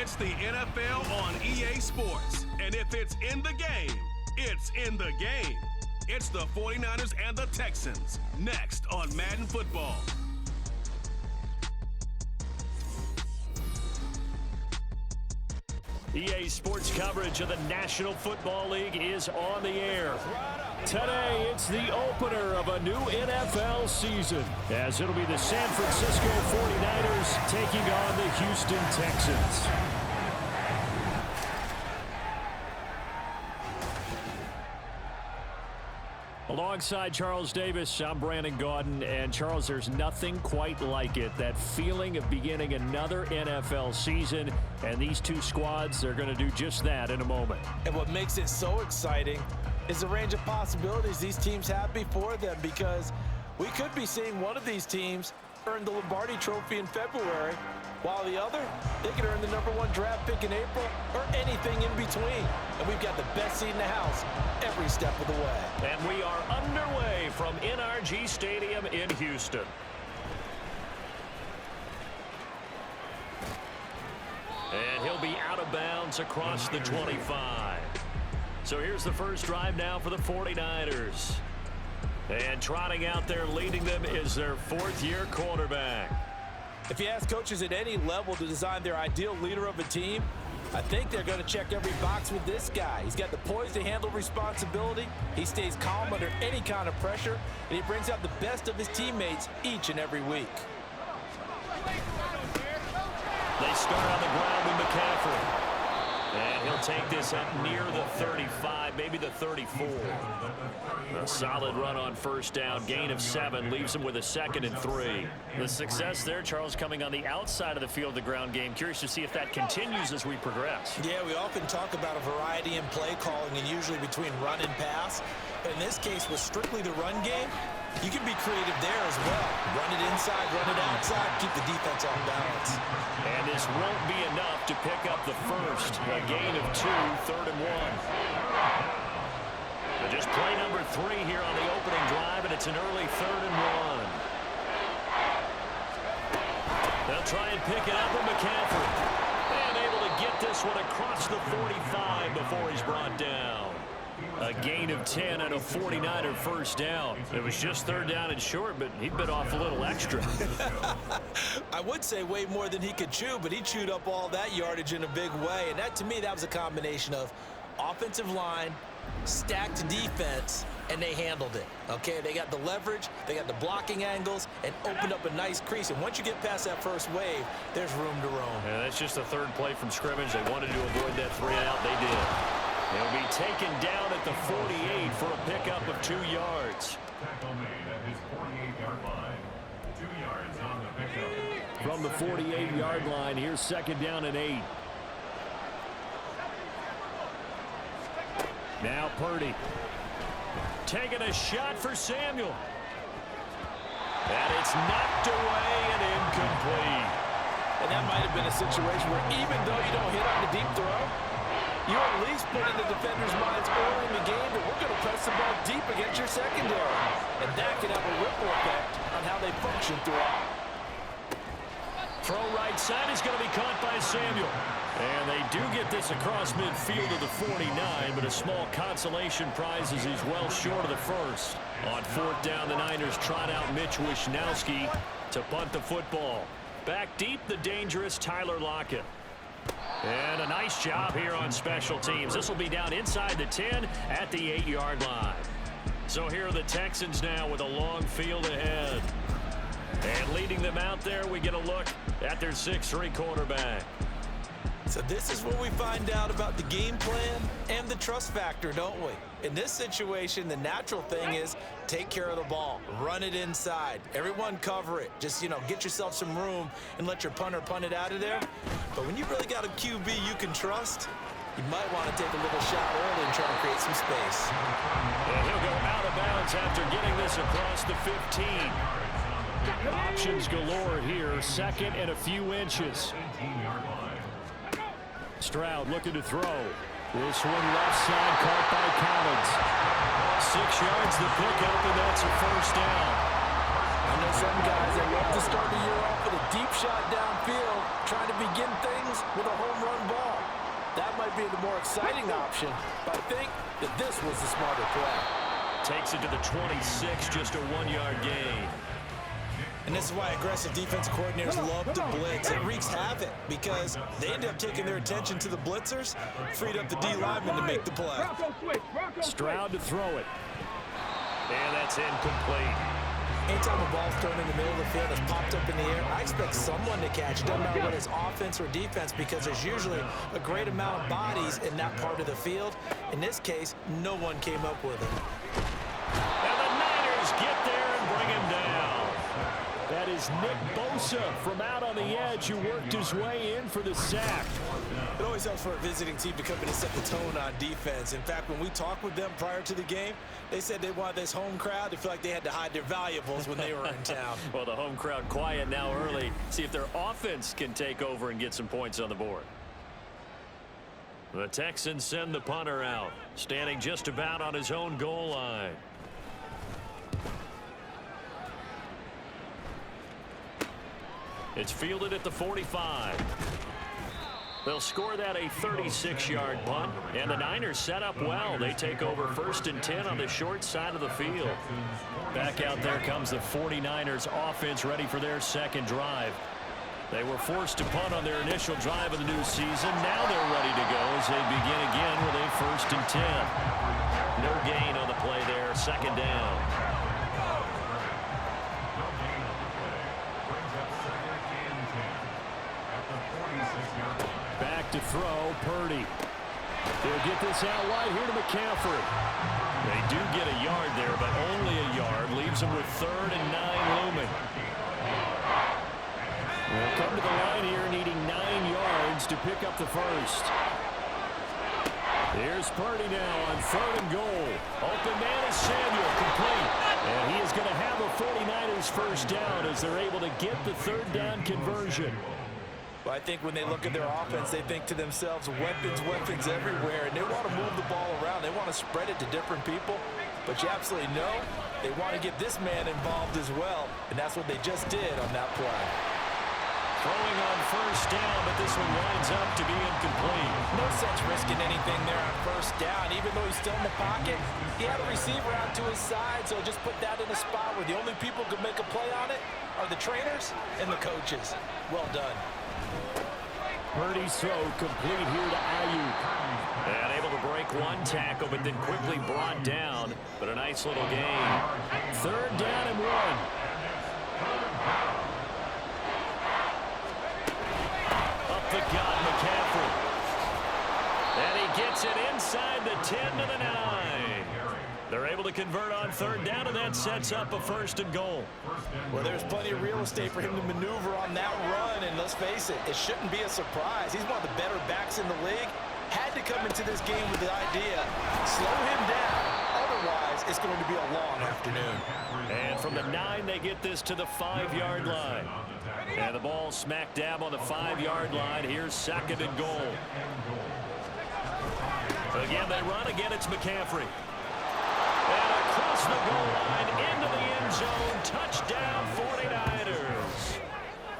It's the NFL on EA Sports. And if it's in the game, it's in the game. It's the 49ers and the Texans. Next on Madden Football. EA Sports coverage of the National Football League is on the air. Today, it's the opener of a new NFL season, as it'll be the San Francisco 49ers taking on the Houston Texans. Alongside Charles Davis, I'm Brandon Gaudin, and Charles, there's nothing quite like it. That feeling of beginning another NFL season, and these two squads are going to do just that in a moment. And what makes it so exciting is the range of possibilities these teams have before them, because we could be seeing one of these teams earn the Lombardi Trophy in February, while the other, they could earn the #1 draft pick in April or anything in between. And we've got the best seat in the house every step of the way. And we are underway from NRG Stadium in Houston. And he'll be out of bounds across the 25. So here's the first drive now for the 49ers. And trotting out there leading them is their fourth-year quarterback. If you ask coaches at any level to design their ideal leader of a team, I think they're going to check every box with this guy. He's got the poise to handle responsibility. He stays calm under any kind of pressure, and he brings out the best of his teammates each and every week. They start on the ground with McCaffrey. And he'll take this up near the 35, maybe the 34. A solid run on first down, gain of 7, leaves him with a 2nd and 3. The success there, Charles, coming on the outside of the field, the ground game. Curious to see if that continues as we progress. Yeah, we often talk about a variety in play calling, and usually between run and pass. But in this case, with strictly the run game, you can be creative there as well. Run it inside, run it outside, keep the defense off balance. And this won't be enough to pick up the first. A gain of 2, 3rd and 1. But just play number 3 here on the opening drive, and it's an early 3rd and 1. They'll try and pick it up with McCaffrey. And able to get this one across the 45 before he's brought down. A gain of 10 and a 49er first down. It was just 3rd down and short, but he bit off a little extra. I would say way more than he could chew, but he chewed up all that yardage in a big way. And that, to me, that was a combination of offensive line, stacked defense, and they handled it. Okay, they got the leverage, they got the blocking angles, and opened up a nice crease. And once you get past that first wave, there's room to roam. Yeah, that's just the 3rd play from scrimmage. They wanted to avoid that 3 and out. They did. He'll be taken down at the 48 for a pickup of 2 yards. From the 48-yard line, here's 2nd down and 8. Now Purdy. Taking a shot for Samuel. And it's knocked away and incomplete. And that might have been a situation where even though you don't hit on the deep throw, you at least put in the defender's minds early in the game that we're going to press the ball deep against your secondary. And that can have a ripple effect on how they function throughout. Throw right side is going to be caught by Samuel. And they do get this across midfield of the 49, but a small consolation prize as he's well short of the first. On 4th down, the Niners trot out Mitch Wishnowski to punt the football. Back deep, the dangerous Tyler Lockett. And a nice job here on special teams. This will be down inside the 10 at the 8-yard line. So here are the Texans now with a long field ahead. And leading them out there, we get a look at their 6'3" quarterback. So this is where we find out about the game plan and the trust factor, don't we? In this situation, the natural thing is take care of the ball. Run it inside. Everyone cover it. Just, get yourself some room and let your punter punt it out of there. But when you really got a QB you can trust, you might want to take a little shot early and try to create some space. And he'll go out of bounds after getting this across the 15. Options galore here. 2nd and a few inches. Stroud looking to throw. This one left side caught by Collins. 6 yards the pickup, and that's a first down. I know some guys that love to start the year off with a deep shot downfield, trying to begin things with a home run more exciting option, but I think that this was the smarter play. Takes it to the 26, just a 1-yard gain. And this is why aggressive defense coordinators love to blitz. It wreaks havoc because they end up taking their attention to the blitzers, freed up the D lineman to make the play. Stroud to throw it. And that's incomplete. Anytime a ball's thrown in the middle of the field that's popped up in the air, I expect someone to catch it. Doesn't matter whether it's offense or defense, because there's usually a great amount of bodies in that part of the field. In this case, no one came up with it. And the Niners get there and bring him down. That is Nick Bosa from out on the edge who worked his way in for the sack. It always helps for a visiting team to come in and set the tone on defense. In fact, when we talked with them prior to the game, they said they wanted this home crowd to feel like they had to hide their valuables when they were in town. Well, the home crowd quiet now early. See if their offense can take over and get some points on the board. The Texans send the punter out, standing just about on his own goal line. It's fielded at the 45. They'll score that a 36-yard punt, and the Niners set up well. They take over 1st and 10 on the short side of the field. Back out there comes the 49ers offense ready for their second drive. They were forced to punt on their initial drive of the new season. Now they're ready to go as they begin again with a 1st and 10. No gain on the play there, 2nd down. Back to throw, Purdy. They'll get this out wide here to McCaffrey. They do get a yard there, but only a yard. Leaves them with 3rd and 9 looming. They'll come to the line here needing 9 yards to pick up the first. Here's Purdy now on 3rd and goal. Open man is Samuel, complete. And he is going to have a 49ers first down as they're able to get the 3rd down conversion. Well, I think when they look at their offense, they think to themselves, weapons, weapons everywhere, and they want to move the ball around. They want to spread it to different people, but you absolutely know they want to get this man involved as well, and that's what they just did on that play. Throwing on 1st down, but this one winds up to be incomplete. No sense risking anything there on 1st down. Even though he's still in the pocket, he had a receiver out to his side, so just put that in a spot where the only people who can make a play on it are the trainers and the coaches. Well done. Purdy's throw complete here to Ayuk. And able to break one tackle, but then quickly brought down. But a nice little gain. 3rd down and 1. Up the gut, McCaffrey. And he gets it inside the 10 to the 9. They're able to convert on 3rd down, and that sets up a 1st and goal. Well, there's plenty of real estate for him to maneuver on that run, and let's face it, it shouldn't be a surprise. He's one of the better backs in the league. Had to come into this game with the idea, slow him down. Otherwise, it's going to be a long afternoon. And from the 9, they get this to the 5-yard line. And the ball smack dab on the 5-yard line. Here's 2nd and goal. Again, they run. Again, it's McCaffrey. And across the goal line, into the end zone, touchdown 49ers.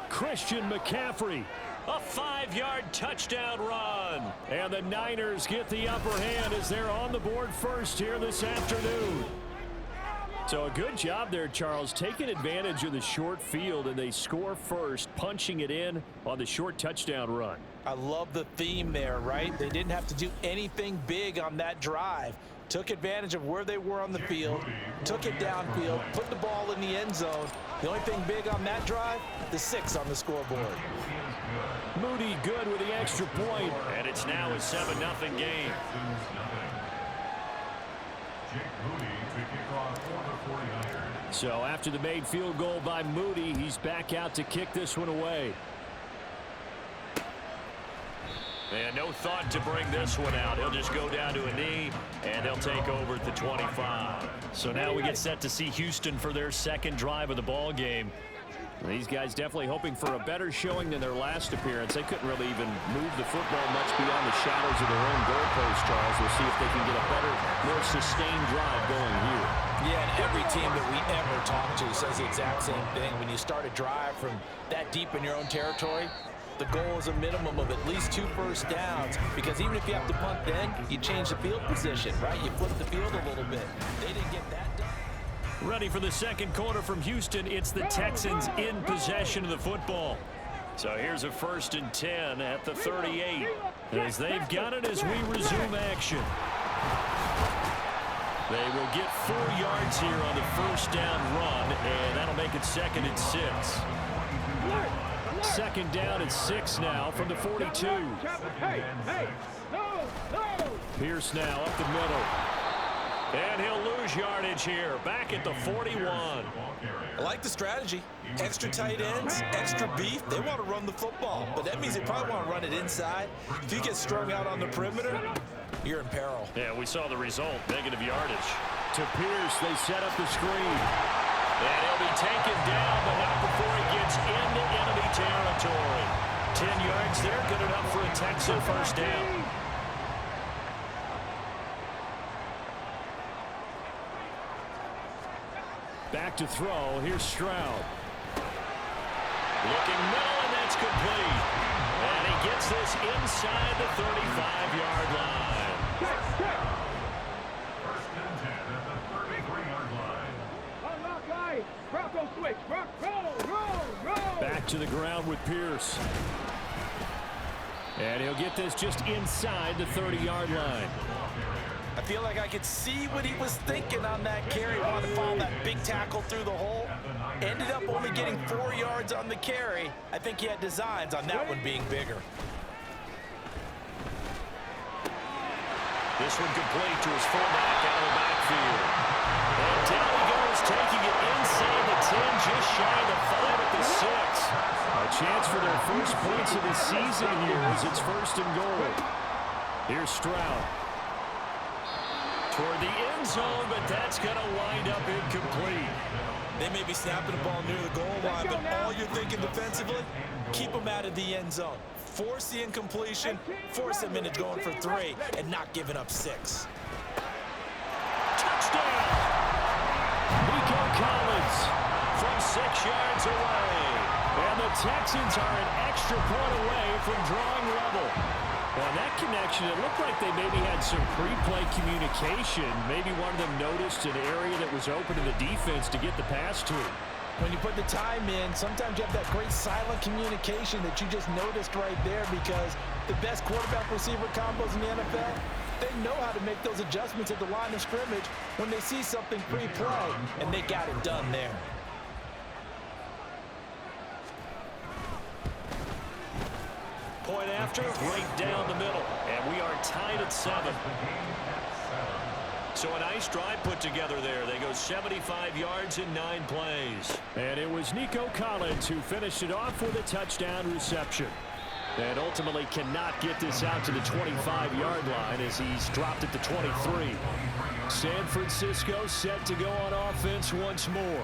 Christian McCaffrey, a 5-yard touchdown run. And the Niners get the upper hand as they're on the board first here this afternoon. So a good job there, Charles, taking advantage of the short field, and they score first, punching it in on the short touchdown run. I love the theme there, right? They didn't have to do anything big on that drive. Took advantage of where they were on the field, took it downfield, put the ball in the end zone. The only thing big on that drive, the 6 on the scoreboard. Moody good with the extra point, and it's now a 7-0 game. So after the made field goal by Moody, he's back out to kick this one away. And no thought to bring this one out. He'll just go down to a knee, and they'll take over at the 25. So now we get set to see Houston for their second drive of the ball game. These guys definitely hoping for a better showing than their last appearance. They couldn't really even move the football much beyond the shadows of their own goalpost, Charles. We'll see if they can get a better, more sustained drive going here. Yeah, and every team that we ever talk to says the exact same thing. When you start a drive from that deep in your own territory, the goal is a minimum of at least 2 first downs, because even if you have to punt then, you change the field position, right? You flip the field a little bit. They didn't get that done. Ready for the second quarter from Houston. It's the Texans in possession of the football. So here's a 1st and 10 at the 38. As they've got it as we resume action. They will get 4 yards here on the first down run, and that'll make it 2nd and 6. 2nd down and 6 now from the 42. Pierce now up the middle. And he'll lose yardage here, back at the 41. I like the strategy. Extra tight ends, extra beef. They want to run the football, but that means they probably want to run it inside. If you get strung out on the perimeter, you're in peril. Yeah, we saw the result, negative yardage. To Pierce, they set up the screen. And he'll be taken down, but not before he gets into enemy territory. 10 yards there, good enough for a Texan first down. Back to throw. Here's Stroud. Looking middle, and that's complete. And he gets this inside the 35-yard line. First and 10 at the 33-yard line. Back to the ground with Pierce. And he'll get this just inside the 30-yard line. I feel like I could see what he was thinking on that carry. Wanted to follow that big tackle through the hole. Ended up only getting 4 yards on the carry. I think he had designs on that one being bigger. This one complete to his fullback out of the backfield. And down he goes, taking it inside the 10, just shy of the 5 at the 6. A chance for their first points of the season here as it's 1st and goal. Here's Stroud. Toward the end zone, but that's going to wind up incomplete. They may be snapping the ball near the goal line, but all you're thinking defensively, keep them out of the end zone. Force the incompletion, force them into going for 3, and not giving up 6. Touchdown! Nico Collins from 6 yards away. And the Texans are an extra point away from drawing level. On that connection, it looked like they maybe had some pre-play communication. Maybe one of them noticed an area that was open to the defense to get the pass to. When you put the time in, sometimes you have that great silent communication that you just noticed right there, because the best quarterback-receiver combos in the NFL, they know how to make those adjustments at the line of scrimmage when they see something pre-play, and they got it done there. Point after, right down the middle. And we are tied at 7. So a nice drive put together there. They go 75 yards in 9 plays. And it was Nico Collins who finished it off with a touchdown reception. And ultimately cannot get this out to the 25-yard line as he's dropped at the 23. San Francisco set to go on offense once more.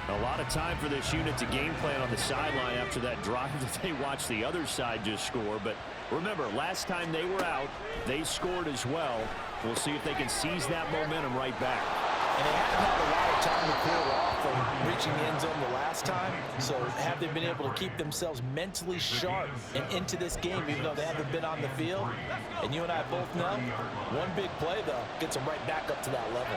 A lot of time for this unit to game plan on the sideline after that drive that they watched the other side just score. But remember, last time they were out, they scored as well. We'll see if they can seize that momentum right back. And they haven't had a lot of time to cool off from reaching the end zone the last time. So have they been able to keep themselves mentally sharp and into this game, even though they haven't been on the field? And you and I both know, one big play, though, gets them right back up to that level.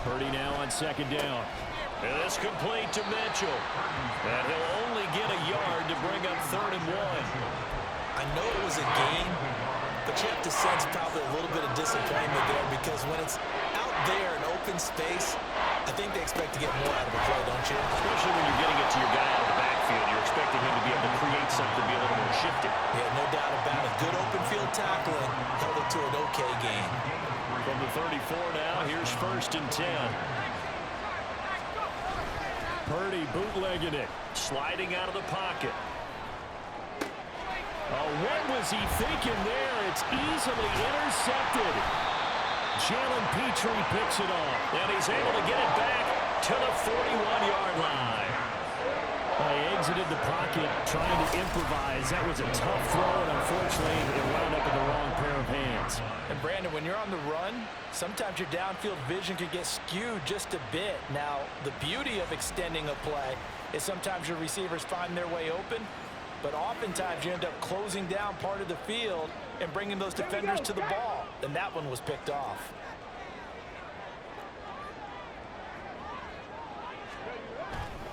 Purdy now on 2nd down. And it's complete to Mitchell. And he'll only get a yard to bring up 3rd and 1. I know it was a game, but you have to sense probably a little bit of disappointment there, because when it's out there in open space, I think they expect to get more out of the play, don't you? Especially when you're getting it to your guy out of the backfield. You're expecting him to be able to create something, be a little more shifted. Yeah, no doubt about it. Good open field tackling held it to an okay game. From the 34 now, here's 1st and 10. Purdy bootlegging it, sliding out of the pocket. Oh, what was he thinking there? It's easily intercepted. Jalen Petrie picks it off, and he's able to get it back to the 41-yard line. Well, he exited the pocket trying to improvise. That was a tough throw, and unfortunately, it wound up in the wrong pair of hands. And, Brandon, when you're on the run, sometimes your downfield vision can get skewed just a bit. Now, the beauty of extending a play is sometimes your receivers find their way open, but oftentimes you end up closing down part of the field and bringing those defenders to the ball. And that one was picked off.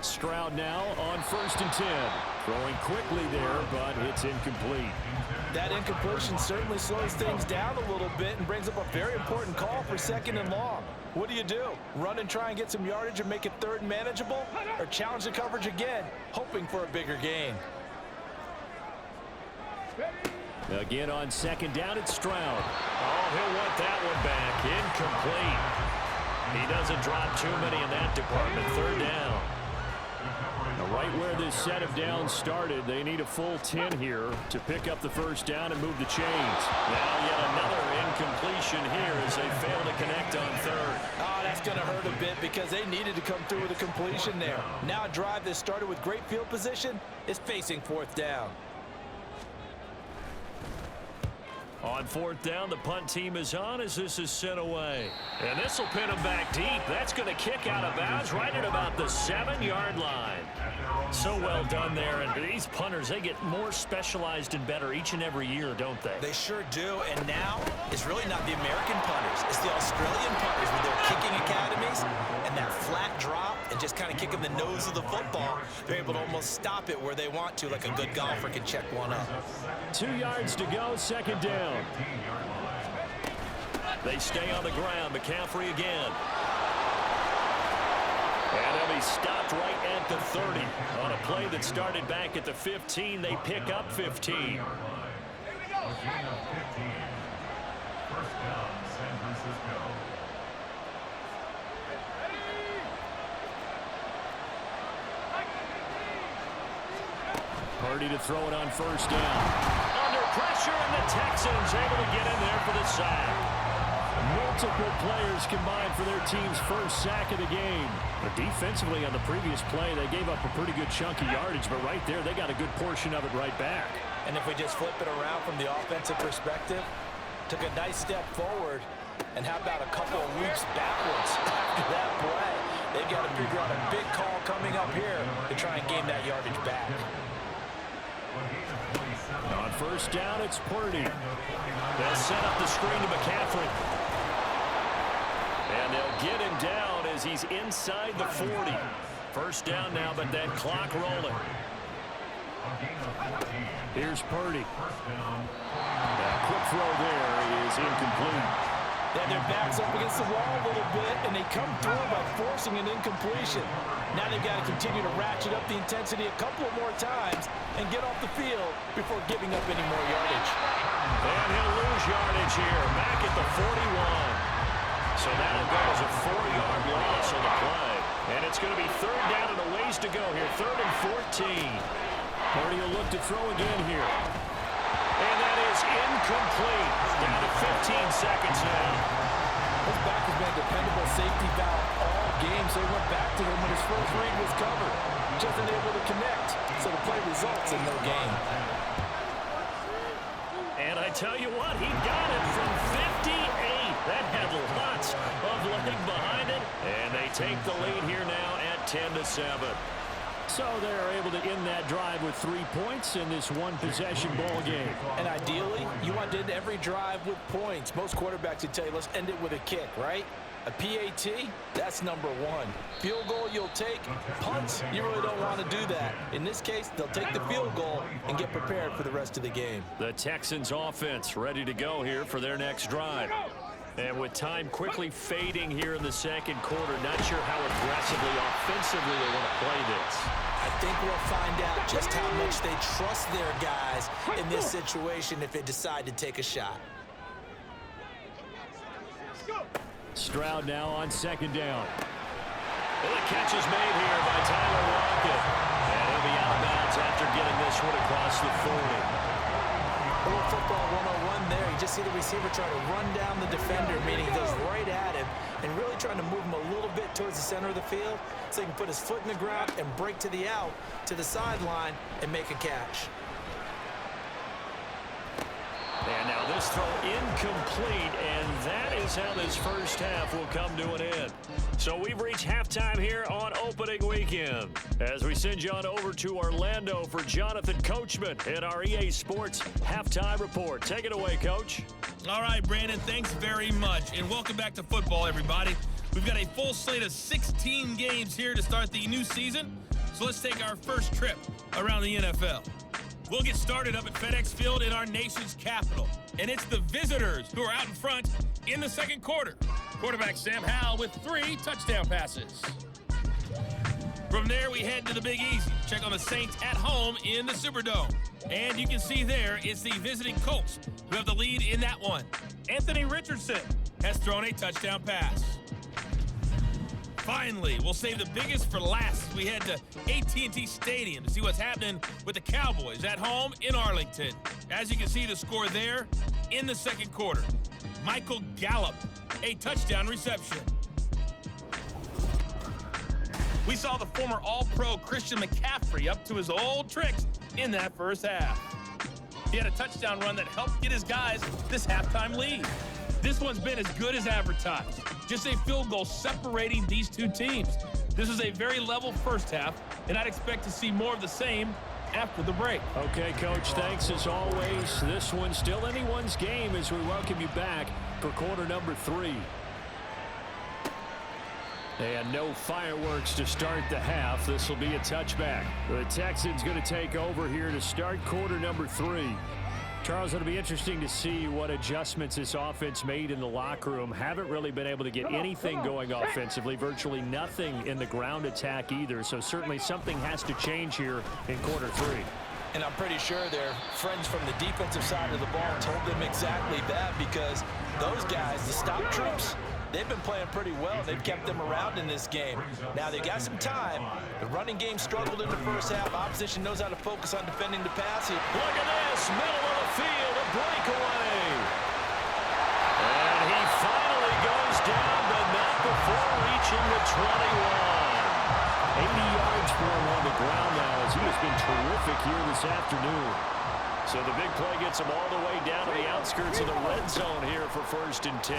Stroud now on 1st and 10. Throwing quickly there, but it's incomplete. That incompletion certainly slows things down a little bit and brings up a very important call for 2nd and long. What do? Run and try and get some yardage and make it 3rd and manageable? Or challenge the coverage again, hoping for a bigger gain? Again on 2nd down, it's Stroud. Oh, he'll want that one back. Incomplete. He doesn't drop too many in that department. 3rd down. Now, right where this set of downs started, they need a full 10 here to pick up the 1st down and move the chains. Now yet another incompletion here as they fail to connect on 3rd. Oh, that's going to hurt a bit because they needed to come through with a completion there. Now a drive that started with great field position is facing 4th down. On 4th down, the punt team is on as this is sent away. And this will pin him back deep. That's going to kick out of bounds right at about the 7-yard line. So well done there. And these punters, they get more specialized and better each and every year, don't they? They sure do. And now it's really not the American punters. It's the Australian punters with their kicking academies and that flat drop and just kind of kicking the nose of the football. They're able to almost stop it where they want to, like a good golfer can check one up. 2 yards to go, 2nd down. They stay on the ground. McCaffrey again. And he'll be stopped right at the 30. On a play that started back at the 15, they pick up 15. Gain of 15. 1st down, San Francisco. Purdy to throw it on 1st down. Under pressure, and the Texans able to get in there for the sack. Multiple players combined for their team's 1st sack of the game. But defensively on the previous play, they gave up a pretty good chunk of yardage, but right there, they got a good portion of it right back. And if we just flip it around from the offensive perspective, took a nice step forward, and how about a couple of leaps backwards after that play? They've got to figure out a big call coming up here to try and gain that yardage back. On 1st down, it's Purdy. They'll set up the screen to McCaffrey. And they'll get him down as he's inside the 40. 1st down now, but that clock rolling. Here's Purdy. That quick throw there is incomplete. Then their backs up against the wall a little bit, and they come through by forcing an incompletion. Now they've got to continue to ratchet up the intensity a couple of more times and get off the field before giving up any more yardage. And he'll lose yardage here, back at the 41. So that'll go as a 4-yard loss on the play. And it's going to be 3rd down and a ways to go here, 3rd and 14. Purdy will look to throw again here. And that is incomplete. Down to 15 seconds now. His back has been a dependable safety valve all game, so he went back to him when his first read was covered. Just unable to connect, so the play results in no gain. And I tell you what, he got it from 58. That had lots of leg behind it. And they take the lead here now at 10-7. So they're able to end that drive with 3 points in this one-possession ball game. And ideally, you want to end every drive with points. Most quarterbacks would tell you, let's end it with a kick, right? A PAT, that's number 1. Field goal you'll take. Punts, you really don't want to do that. In this case, they'll take the field goal and get prepared for the rest of the game. The Texans offense ready to go here for their next drive. And with time quickly fading here in the 2nd quarter, not sure how aggressively, offensively they want to play this. I think we'll find out just how much they trust their guys in this situation if they decide to take a shot. Stroud now on 2nd down. Well, the catch is made here by Tyler Lockett. And he'll be out of bounds after getting this one across the 40. A little football 101 there. You just see the receiver try to run down the defender, meaning he goes right at him and really trying to move him a little bit towards the center of the field so he can put his foot in the ground and break to the out, to the sideline, and make a catch. And now this throw incomplete, and that is how this first half will come to an end. So we've reached halftime here on opening weekend. As we send you on over to Orlando for Jonathan Coachman in our EA Sports Halftime Report. Take it away, Coach. All right, Brandon, thanks very much. And welcome back to football, everybody. We've got a full slate of 16 games here to start the new season. So let's take our first trip around the NFL. We'll get started up at FedEx Field in our nation's capital. And it's the visitors who are out in front in the second quarter. Quarterback Sam Howell with 3 touchdown passes. From there, we head to the Big Easy. Check on the Saints at home in the Superdome. And you can see there, it's the visiting Colts who have the lead in that one. Anthony Richardson has thrown a touchdown pass. Finally, we'll save the biggest for last as we head to AT&T Stadium to see what's happening with the Cowboys at home in Arlington. As you can see the score there in the second quarter. Michael Gallup, a touchdown reception. We saw the former All-Pro Christian McCaffrey up to his old tricks in that first half. He had a touchdown run that helped get his guys this halftime lead. This one's been as good as advertised. Just a field goal separating these two teams. This is a very level first half, and I'd expect to see more of the same after the break. Okay, Coach, thanks as always. This one's still anyone's game as we welcome you back for quarter number 3. And no fireworks to start the half. This will be a touchback. The Texans going to take over here to start quarter number 3. Charles, it'll be interesting to see what adjustments this offense made in the locker room. Haven't really been able to get anything going offensively, virtually nothing in the ground attack either. So certainly something has to change here in quarter 3. And I'm pretty sure their friends from the defensive side of the ball told them exactly that, because those guys, the stop troops, they've been playing pretty well. They've kept them around in this game. Now, they've got some time. The running game struggled in the first half. Opposition knows how to focus on defending the pass here. Look at this, middle of the field, a breakaway. And he finally goes down, but not before reaching the 21. 80 yards for him on the ground now, as he has been terrific here this afternoon. So the big play gets him all the way down to the outskirts of the red zone here for 1st and 10.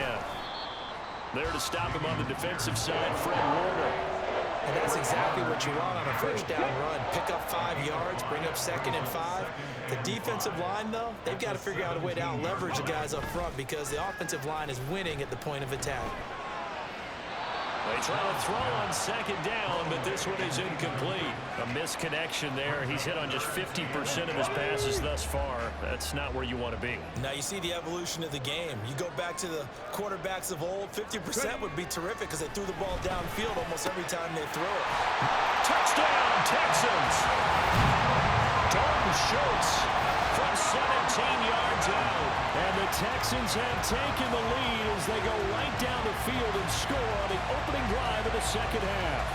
There to stop him on the defensive side, Fred Warner. And that's exactly what you want on a first down run. Pick up 5 yards, bring up 2nd and 5. The defensive line, though, they've got to figure out a way to out-leverage the guys up front because the offensive line is winning at the point of attack. They try to throw on 2nd down, but this one is incomplete. A misconnection there. He's hit on just 50% of his passes thus far. That's not where you want to be. Now you see the evolution of the game. You go back to the quarterbacks of old, 50% would be terrific because they threw the ball downfield almost every time they throw it. Touchdown, Texans! Dalton Schultz from 17 yards out. And the Texans have taken the lead as they go right down the field and score on the opening drive of the second half.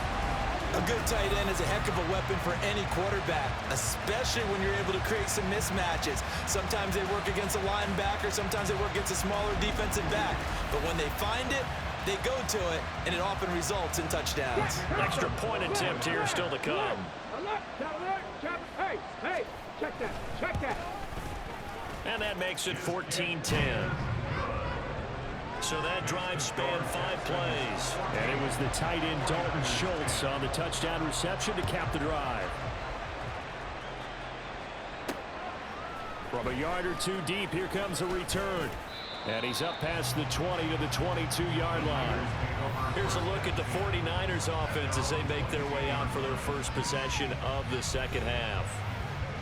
A good tight end is a heck of a weapon for any quarterback, especially when you're able to create some mismatches. Sometimes they work against a linebacker, sometimes they work against a smaller defensive back. But when they find it, they go to it, and it often results in touchdowns. Extra point attempt here still to come. Hey, check that. And that makes it 14-10. So that drive spanned 5 plays. And it was the tight end Dalton Schultz on the touchdown reception to cap the drive. From a yard or 2 deep, here comes a return. And he's up past the 20 to the 22-yard line. Here's a look at the 49ers offense as they make their way out for their first possession of the second half.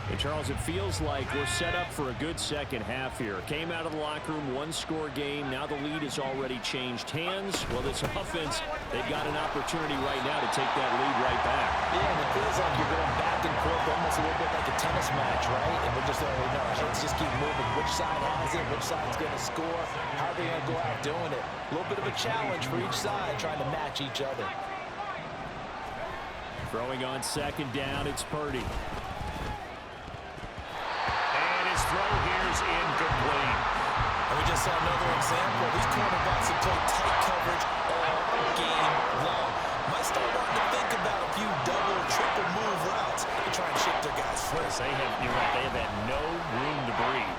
And Charles, it feels like we're set up for a good second half here. Came out of the locker room, 1-score game. Now the lead has already changed hands. Well, this offense, they've got an opportunity right now to take that lead right back. Yeah, and it feels like you're going back and forth almost a little bit like a tennis match, right? And we're just like, no, let's just keep moving. Which side has it? Which side's going to score? How are they going to go out doing it? A little bit of a challenge for each side, trying to match each other. Throwing on 2nd down, it's Purdy. Throw here is incomplete. And we just saw another example. These cornerbacks have played tight coverage all game long. Might start wanting to think about a few double, triple move routes to try and shake their guys free. You're right, they have had no room to breathe.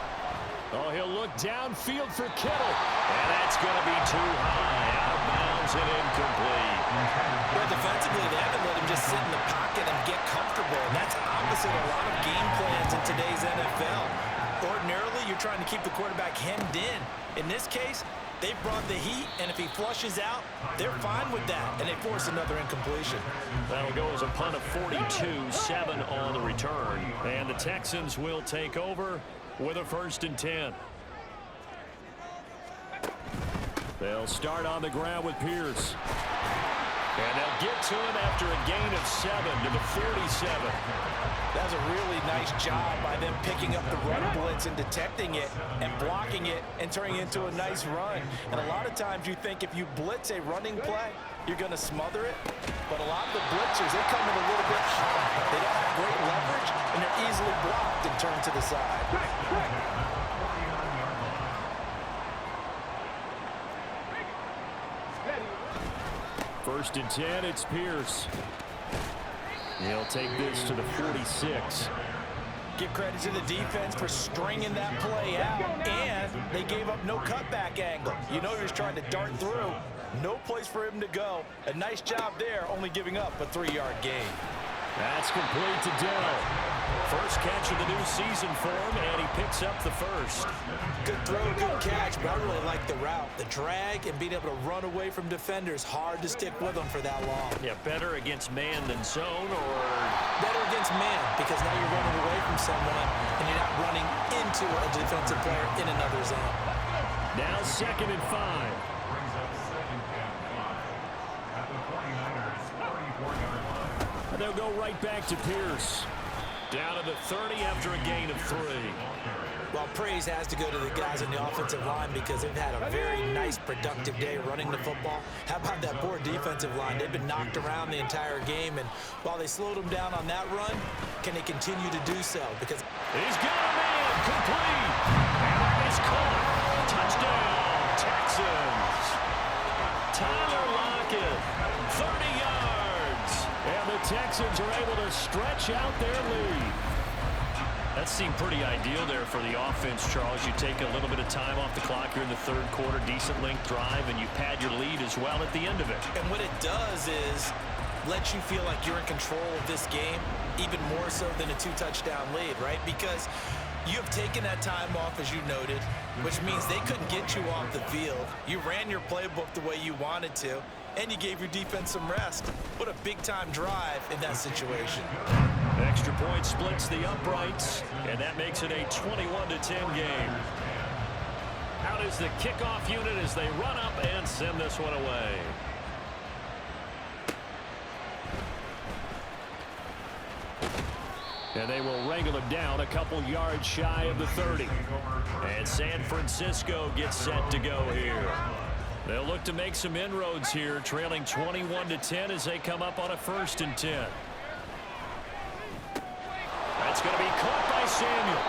Oh, he'll look downfield for Kittle. And that's going to be too high. Out of bounds and incomplete. Well, defensively, they haven't let him just sit in the pocket and get comfortable. And that's opposite a lot of game plans in today's NFL. Ordinarily, you're trying to keep the quarterback hemmed in. In this case, they brought the heat, and if he flushes out, they're fine with that, and they force another incompletion. That'll go as a punt of 42, 7 on the return. And the Texans will take over with a 1st and 10. They'll start on the ground with Pierce. And they'll get to him after a gain of 7 to the 47. That's a really nice job by them picking up the run blitz and detecting it and blocking it and turning it into a nice run. And a lot of times you think if you blitz a running play, you're going to smother it. But a lot of the blitzers, they come in a little bit high. They don't have great leverage, and they're easily blocked and turned to the side. 1st and 10, it's Pierce. He'll take this to the 46. Give credit to the defense for stringing that play out, and they gave up no cutback angle. You know he was trying to dart through. No place for him to go. A nice job there, only giving up a 3-yard gain. That's complete to Dell. First catch of the new season for him, and he picks up the first. Good throw, good catch, but I really like the route. The drag and being able to run away from defenders, hard to stick with them for that long. Yeah, better against man than zone, or? Better against man, because now you're running away from someone, and you're not running into a defensive player in another zone. Now 2nd and 5. Brings up 2nd and 5 at the 49ers 44-yard line. And they'll go right back to Pierce. Down to the 30 after a gain of 3. Well, praise has to go to the guys on the offensive line because they've had a very nice, productive day running the football. How about that poor defensive line? They've been knocked around the entire game, and while they slowed them down on that run, can they continue to do so? Because he's got a man, complete, and that is caught. Touchdown, Texans. Tyler Lockett, 30 yards, and the Texans are able to stretch out their lead. That seemed pretty ideal there for the offense, Charles. You take a little bit of time off the clock here in the 3rd quarter, decent length drive, and you pad your lead as well at the end of it. And what it does is let you feel like you're in control of this game, even more so than a 2-touchdown lead, right? Because you have taken that time off, as you noted, which means they couldn't get you off the field. You ran your playbook the way you wanted to, and you gave your defense some rest. What a big-time drive in that situation. Extra point splits the uprights, and that makes it a 21-10 game. Out is the kickoff unit as they run up and send this one away. And they will wrangle him down a couple yards shy of the 30. And San Francisco gets set to go here. They'll look to make some inroads here, trailing 21-10 as they come up on a 1st and 10. That's going to be caught by Samuel.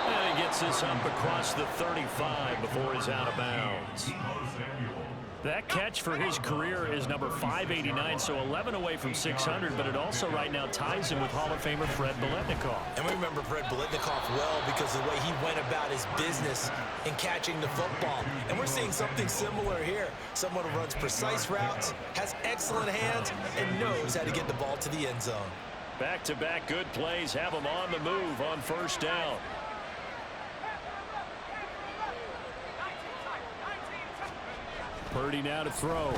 And he gets this up across the 35 before he's out of bounds. That catch for his career is number 589, so 11 away from 600, but it also right now ties him with Hall of Famer Fred Biletnikoff. And we remember Fred Biletnikoff well because of the way he went about his business in catching the football. And we're seeing something similar here. Someone who runs precise routes, has excellent hands, and knows how to get the ball to the end zone. Back-to-back good plays have him on the move on 1st down. Purdy now to throw.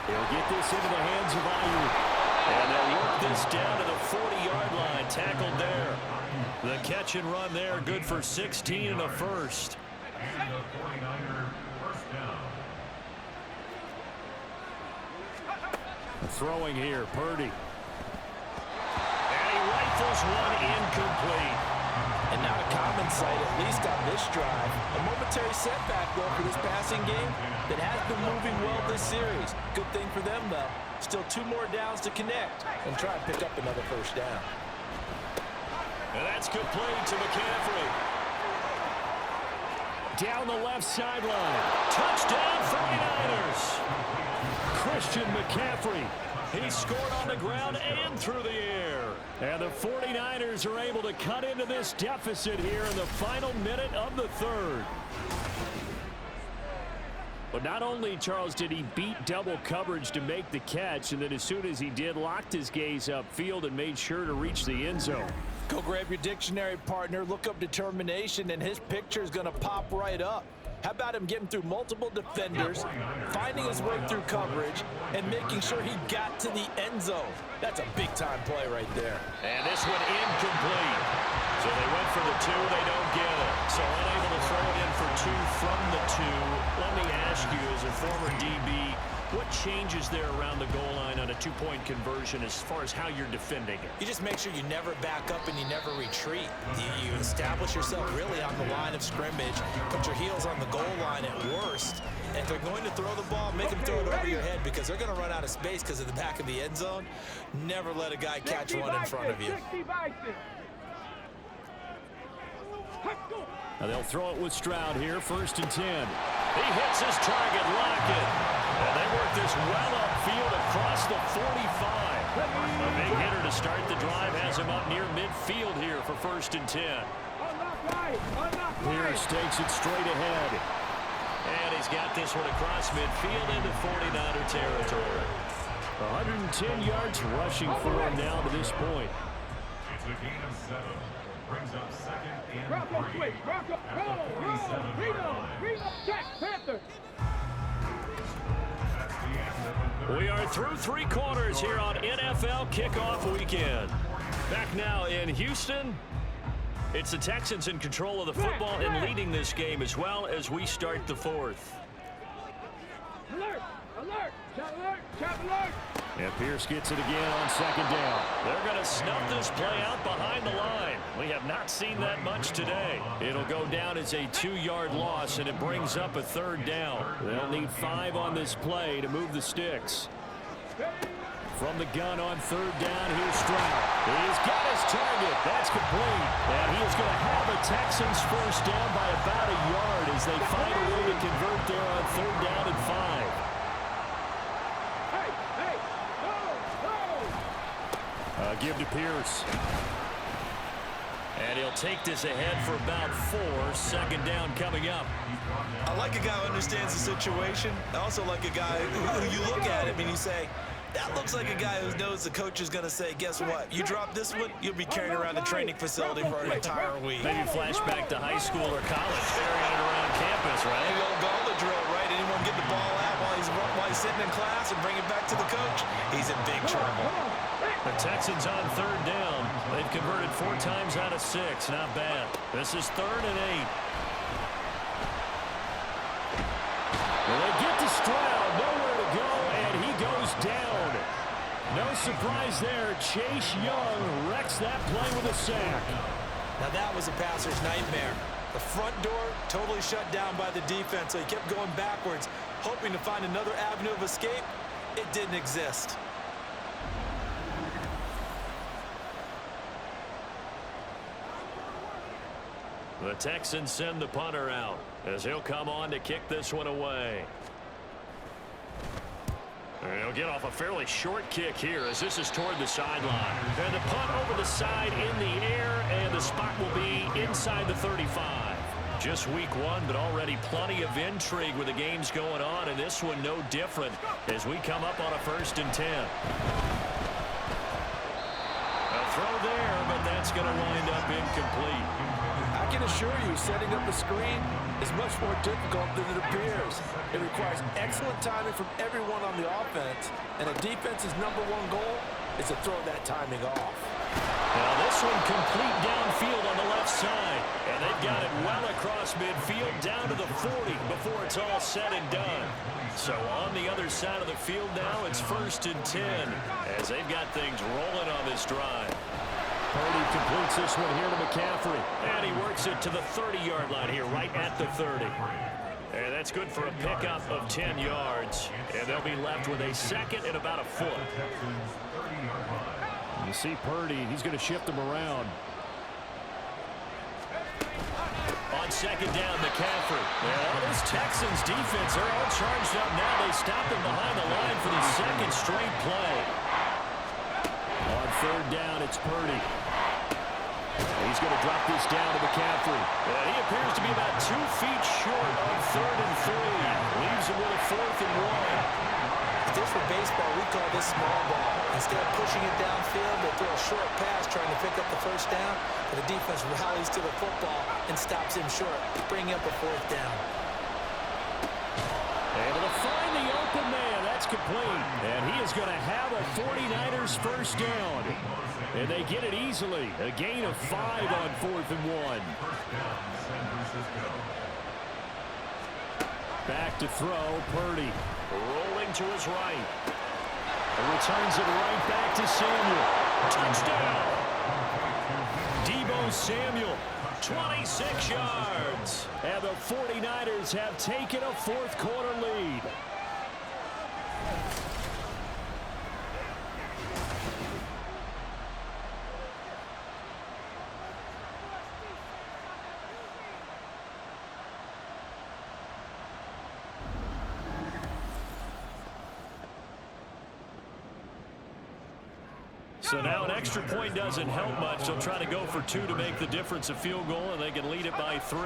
He'll get this into the hands of Ayuk. And they'll work this down to the 40-yard line. Tackled there. The catch and run there, good for 16 and a first. And the 49er first down. Throwing here, Purdy. And he rifles one incomplete. And not a common sight, at least on this drive. A momentary setback, though, for this passing game that has been moving well this series. Good thing for them, though. Still 2 more downs to connect and try and pick up another 1st down. And that's complete to McCaffrey. down the left sideline. Touchdown 49ers. Christian McCaffrey. He scored on the ground and through the air. And the 49ers are able to cut into this deficit here in the final minute of the third. But not only, Charles, did he beat double coverage to make the catch, and then as soon as he did, locked his gaze upfield and made sure to reach the end zone. Go grab your dictionary, partner. Look up determination, and his picture is going to pop right up. How about him getting through multiple defenders, finding his way through coverage, and making sure he got to the end zone? That's a big-time play right there. And this one incomplete. So they went for the 2, they don't get it. So unable to throw it in for 2 from the 2. Let me ask you, as a former DB, what changes there around the goal line on a 2-point conversion as far as how you're defending it? You just make sure you never back up and you never retreat. You establish yourself really on the line of scrimmage, put your heels on the goal line at worst. And if they're going to throw the ball, make them throw it over your head because they're going to run out of space because of the back of the end zone. Never let a guy catch one in front of you. Now they'll throw it with Stroud here, 1st and 10. He hits his target, Lockett. And they work this well upfield across the 45. A big hitter to start the drive has him up near midfield here for 1st and 10. Pierce takes it straight ahead. And he's got this one across midfield into 49er territory. 110 yards rushing for him now to this point. It's a gain of 7. Brings up 2nd and Bronco 3. switch, Bronco, Reno, check, Panther. We are through 3 quarters here on NFL Kickoff Weekend. Back now in Houston. It's the Texans in control of the football and leading this game as well as we start the 4th. Alert, alert, chop alert, chop alert. And Pierce gets it again on 2nd down. They're going to snuff this play out behind the line. We have not seen that much today. It'll go down as a 2-yard loss, and it brings up a 3rd down. They'll need 5 on this play to move the sticks. From the gun on 3rd down, here's Stroud. He's got his target. That's complete. And he is going to have a Texans 1st down by about a yard as they find a way to convert there on 3rd down and 5. Give to Pierce. And he'll take this ahead for about 4. 2nd down coming up. I like a guy who understands the situation. I also like a guy who you look at him and you say, that looks like a guy who knows the coach is going to say, guess what? You drop this one, you'll be carrying around the training facility for an entire week. Maybe flashback to high school or college, carrying it around campus, right? Maybe old gauntlet drill, right? Anyone get the ball out while he's sitting in class and bring it back to the coach? He's in big trouble. The Texans on 3rd down. They've converted 4 times out of 6. Not bad. This is 3rd and 8. Well, they get to Stroud. Nowhere to go, and he goes down. No surprise there. Chase Young wrecks that play with a sack. Now that was a passer's nightmare. The front door totally shut down by the defense, so he kept going backwards, hoping to find another avenue of escape. It didn't exist. The Texans send the punter out as he'll come on to kick this one away. And he'll get off a fairly short kick here as this is toward the sideline. And the punt over the side in the air, and the spot will be inside the 35. Just week 1, but already plenty of intrigue with the games going on, and this one no different as we come up on a 1st and 10. A throw there, but that's going to wind up incomplete. I can assure you, setting up a screen is much more difficult than it appears. It requires excellent timing from everyone on the offense, and a defense's #1 goal is to throw that timing off. Now this one complete downfield on the left side, and they've got it well across midfield down to the 40 before it's all said and done. So on the other side of the field now, it's 1st and 10 as they've got things rolling on this drive. Purdy completes this one here to McCaffrey. And he works it to the 30-yard line here, right at the 30. And that's good for a pickup of 10 yards. And they'll be left with a 2nd and about a foot. You see Purdy, he's going to shift them around. On second down, McCaffrey. Well, this Texans defense, they're all charged up now. They stopped him behind the line for the second straight play. On third down, it's Purdy. He's going to drop this down to McCaffrey. And he appears to be about 2 feet short on 3rd and 3. Leaves him with a 4th and 1. If this were baseball, we call this small ball. Instead of pushing it downfield, they throw a short pass trying to pick up the first down. But the defense rallies to the football and stops him short, bringing up a 4th down. Able to find the open man. That's complete. And he is going to have a 49ers first down. And they get it easily. A gain of 5 on 4th and 1. Back to throw, Purdy. Rolling to his right. Returns it right back to Samuel. Touchdown! Deebo Samuel, 26 yards. And the 49ers have taken a 4th quarter lead. So now an extra point doesn't help much. They'll try to go for 2 to make the difference a field goal, and they can lead it by 3.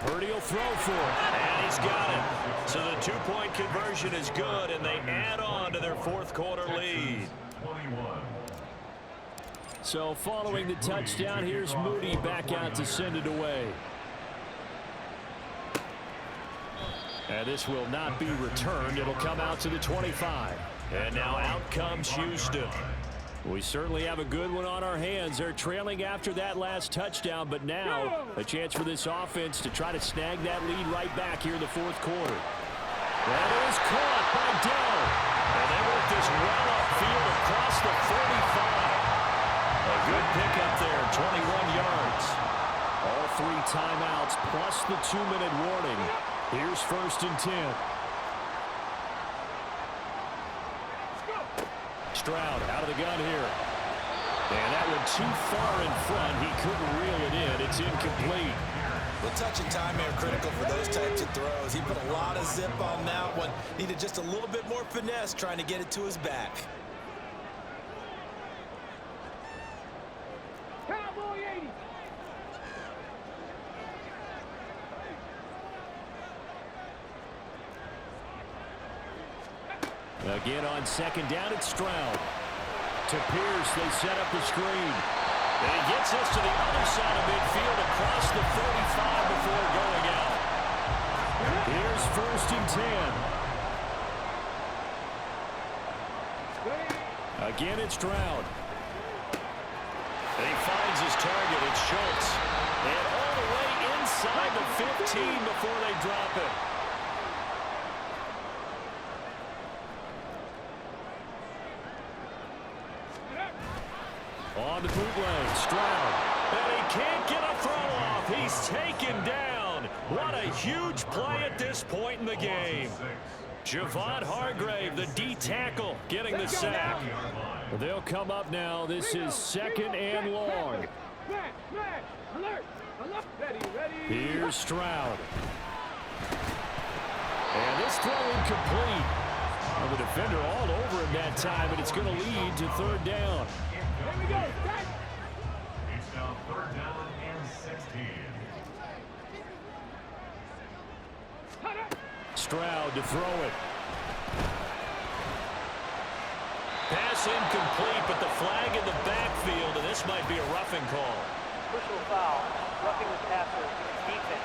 Purdy will throw for it, and he's got it. So the 2-point conversion is good, and they add on to their 4th quarter lead. So following the touchdown, here's Moody back out to send it away. And this will not be returned. It'll come out to the 25. And now out comes Houston. We certainly have a good one on our hands. They're trailing after that last touchdown, but now a chance for this offense to try to snag that lead right back here in the 4th quarter. That is caught by Dell. And they work this well upfield across the 45. A good pickup there, 21 yards. All 3 timeouts plus the 2-minute warning. Here's 1st and 10. Stroud out of the gun here. And that one too far in front. He couldn't reel it in. It's incomplete. The touch and time are critical for those types of throws. He put a lot of zip on that one. Needed just a little bit more finesse trying to get it to his back. Cowboy 80. Again on 2nd down, it's Stroud. To Pierce, they set up the screen. And he gets us to the other side of midfield across the 35 before going out. Here's 1st and 10. Again, it's Stroud. And he finds his target. It's Schultz. And all the way inside the 15 before they drop it. On the bootleg, Stroud. And he can't get a throw off. He's taken down. What a huge play at this point in the game. Javon Hargrave, the D tackle, getting the sack. They'll come up now. This is 2nd and long. Alert! Alert! Ready! Here's Stroud. And this throw incomplete. Well, the defender all over him that time, and it's going to lead to 3rd down. Here we go! It's now 3rd down and 16. Stroud to throw it. Pass incomplete, but the flag in the backfield, and this might be a roughing call. Personal foul, roughing the passer, defense.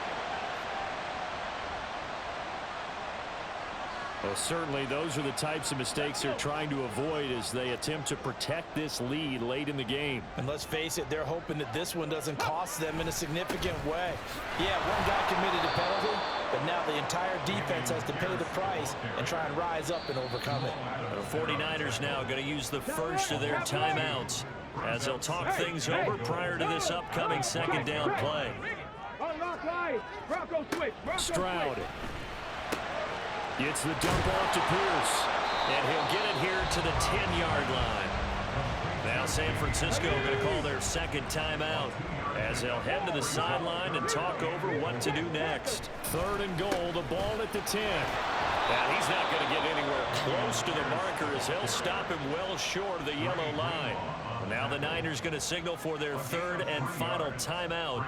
Well, certainly those are the types of mistakes they're trying to avoid as they attempt to protect this lead late in the game. And let's face it, they're hoping that this one doesn't cost them in a significant way. Yeah, one guy committed a penalty, but now the entire defense has to pay the price and try and rise up and overcome it. The 49ers now going to use the first of their timeouts as they'll talk things over prior to this upcoming 2nd down play. Stroud gets the dump off to Pierce, and he'll get it here to the 10-yard line. Now San Francisco going to call their second timeout as they'll head to the sideline and talk over what to do next. 3rd and goal, the ball at the 10. And he's not going to get anywhere close to the marker as he'll stop him well short of the yellow line. Now the Niners going to signal for their 3rd and final timeout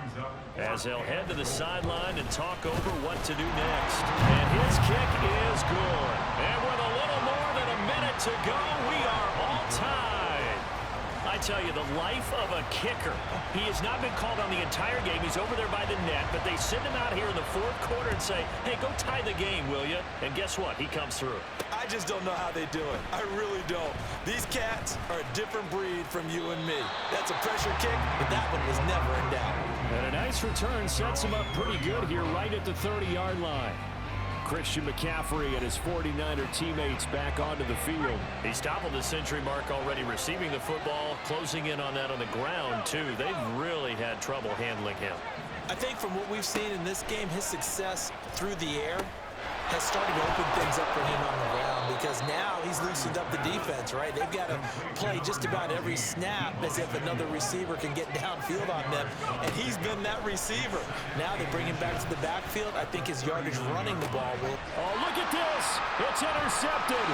as they'll head to the sideline and talk over what to do next. And his kick is good. And with a little more than a minute to go, we are all tied. I tell you, the life of a kicker. He has not been called on the entire game. He's over there by the net, but they send him out here in the 4th quarter and say, hey, go tie the game, will you? And guess what? He comes through. I just don't know how they do it. I really don't. These cats are a different breed from you and me. That's a pressure kick, but that one was never in doubt. And a nice return sets him up pretty good here right at the 30-yard line. Christian McCaffrey and his 49er teammates back onto the field. He's toppled the century mark already receiving the football, closing in on that on the ground, too. They've really had trouble handling him. I think from what we've seen in this game, his success through the air has started to open things up for him on the ground because now he's loosened up the defense, right? They've got to play just about every snap as if another receiver can get downfield on them, and he's been that receiver. Now they bring him back to the backfield. I think his yardage running the ball will. Oh, look at this. It's intercepted.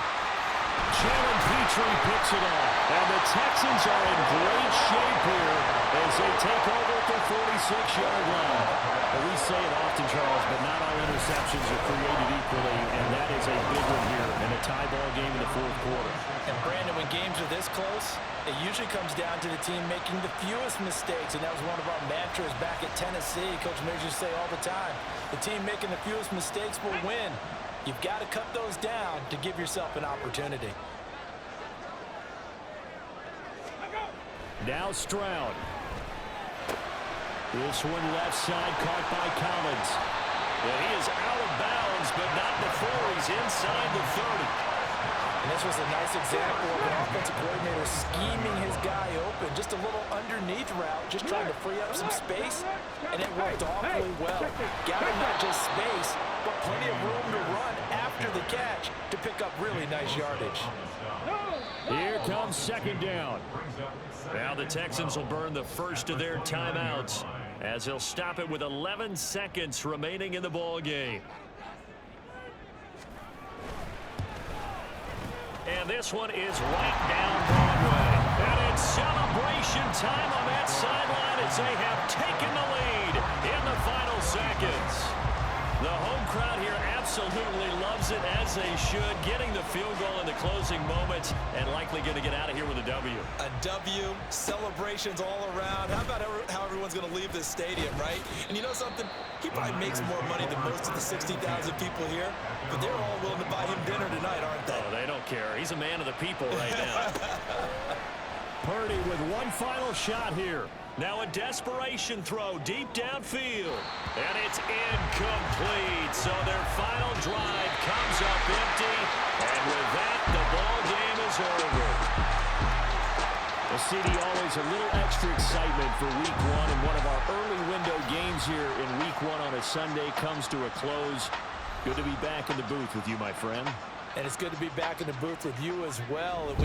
Jalen Petrie picks it off, and the Texans are in great shape here as they take over at the 46-yard line. Well, we say it often, Charles, but not all interceptions are created equally, and that is a big one here in a tie ball game in the 4th quarter. And Brandon, when games are this close, it usually comes down to the team making the fewest mistakes, and that was one of our mantras back at Tennessee. Coach Mears used to say all the time, the team making the fewest mistakes will win. You've got to cut those down to give yourself an opportunity. Now Stroud. This one left side caught by Collins. And he is out of bounds, but not before he's inside the 30. And this was a nice example of an offensive coordinator scheming his guy open. Just a little underneath route, just trying to free up some space, and it worked awfully well. Got him not just space, but plenty of room to run after the catch to pick up really nice yardage. Here comes 2nd down. Now the Texans will burn the first of their timeouts as they'll stop it with 11 seconds remaining in the ball game. And this one is right down Broadway. And it's celebration time on that sideline as they have taken the lead in the final seconds. The home crowd here absolutely loves it, as they should, getting the field goal in the closing moments and likely going to get out of here with a W. A W, celebrations all around. How about how everyone's going to leave this stadium, right? And you know something? He probably makes more money than most of the 60,000 people here, but they're all willing to buy him dinner tonight, aren't they? Oh, they don't care. He's a man of the people right now. Purdy with one final shot here. Now a desperation throw deep downfield. And it's incomplete. So their final drive comes up empty. And with that, the ball game is over. Well, CD, always a little extra excitement for Week 1. And one of our early window games here in Week 1 on a Sunday comes to a close. Good to be back in the booth with you, my friend. And it's good to be back in the booth with you as well.